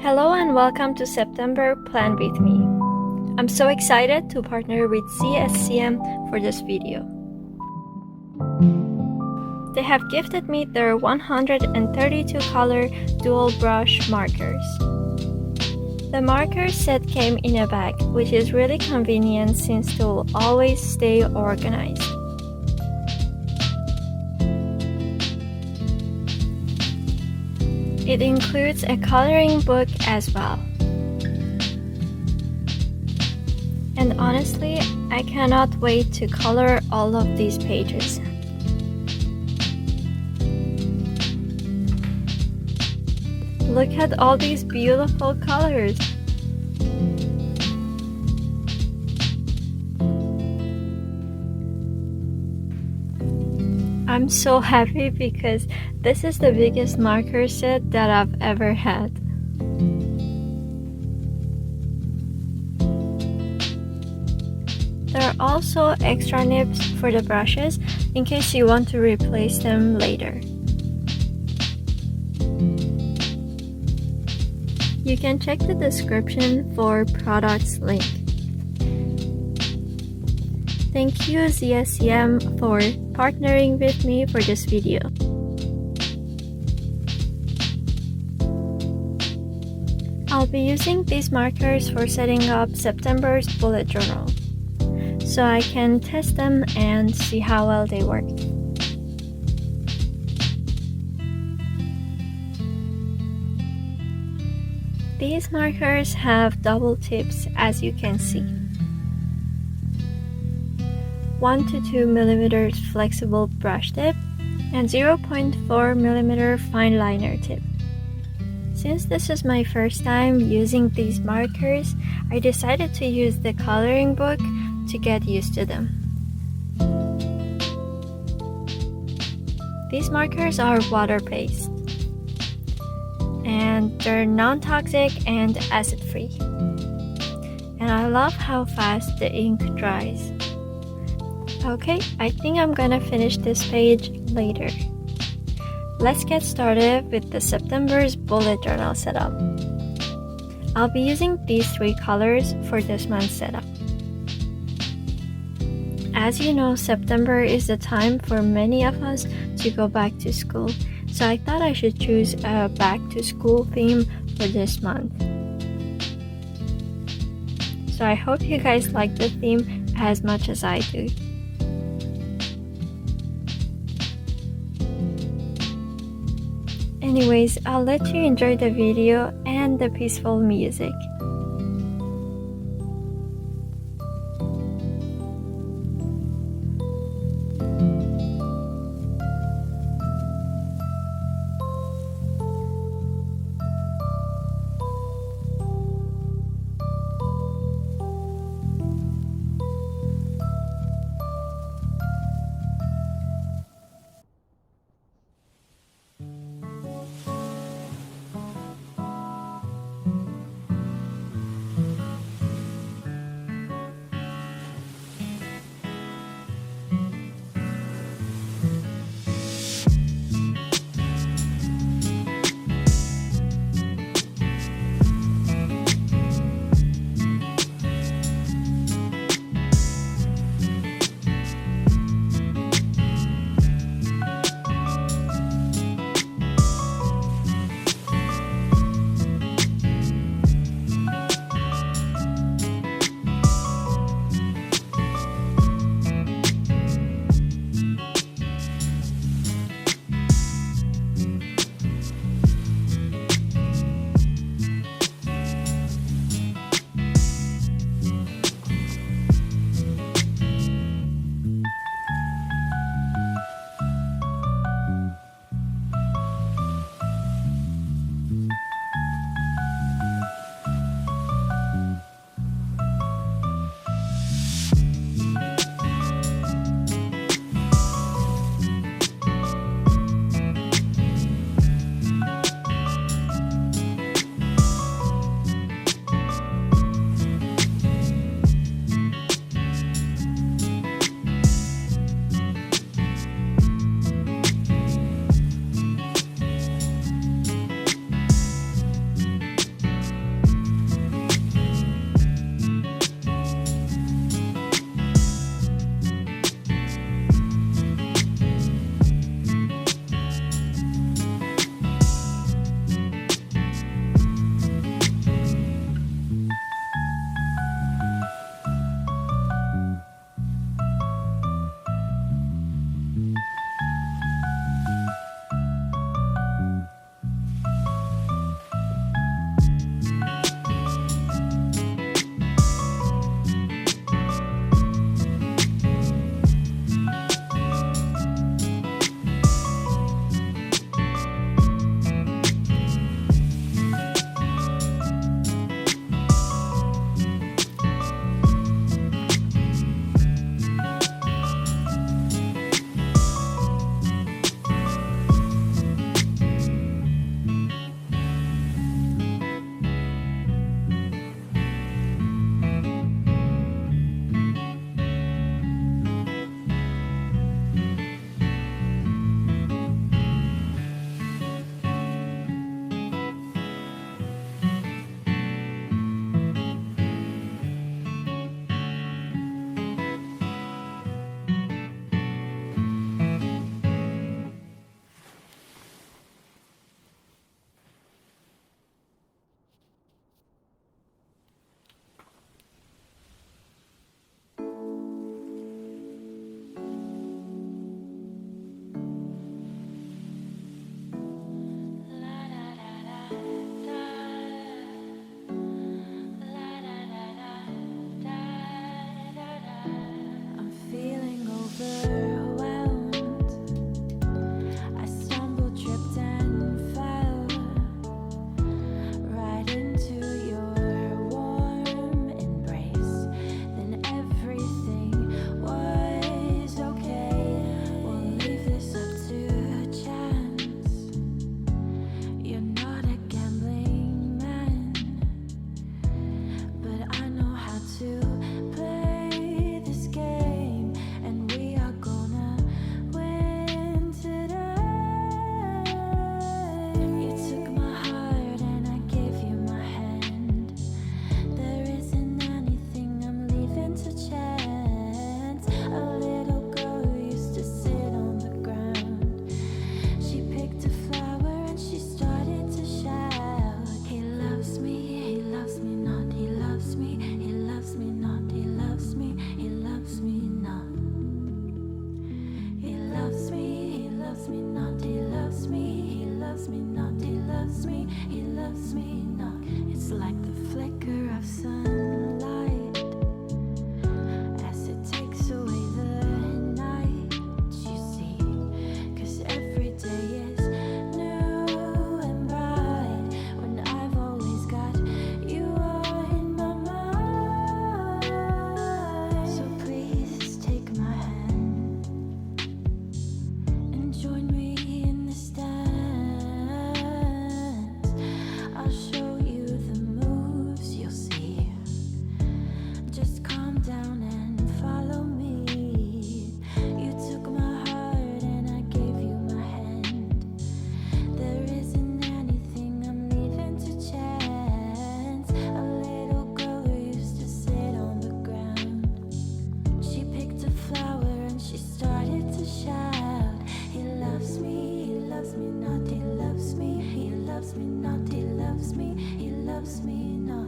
Hello and welcome to September Plan With Me. I'm so excited to partner with ZSCM for this video. They have gifted me their 132 color dual brush markers. The marker set came in a bag, which is really convenient since they'll always stay organized. It includes a coloring book as well. And honestly, I cannot wait to color all of these pages. Look at all these beautiful colors. I'm so happy because this is the biggest marker set that I've ever had. There are also extra nibs for the brushes in case you want to replace them later. You can check the description for products link. Thank you ZSCM for partnering with me for this video. I'll be using these markers for setting up September's bullet journal, so I can test them and see how well they work. These markers have double tips, as you can see. 1 to 2 mm flexible brush tip and 0.4 mm fine liner tip. Since this is my first time using these markers, I decided to use the coloring book to get used to them. These markers are water-based and they're non-toxic and acid-free. And I love how fast the ink dries. Okay, I think I'm gonna finish this page later. Let's get started with the September's bullet journal setup. I'll be using these 3 colors for this month's setup. As you know, September is the time for many of us to go back to school, so I thought I should choose a back to school theme for this month. So I hope you guys like the theme as much as I do. Anyways, I'll let you enjoy the video and the peaceful music. loves me not. It's like the flicker of sunlight as it takes away the night, you see. 'Cause every day is new and bright when I've always got you on my mind. So please take my hand and join me in the dance. I'll show you the moves, you'll see. Just calm down and follow me. You took my heart and I gave you my hand. There isn't anything I'm leaving to chance. A little girl who used to sit on the ground, she picked a flower and she started to shout, he loves me not, he loves me, he loves me not, he loves me, he loves me not.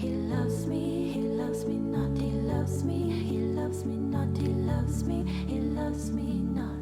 He loves me not, he loves me, he loves me not, he loves me, he loves me not.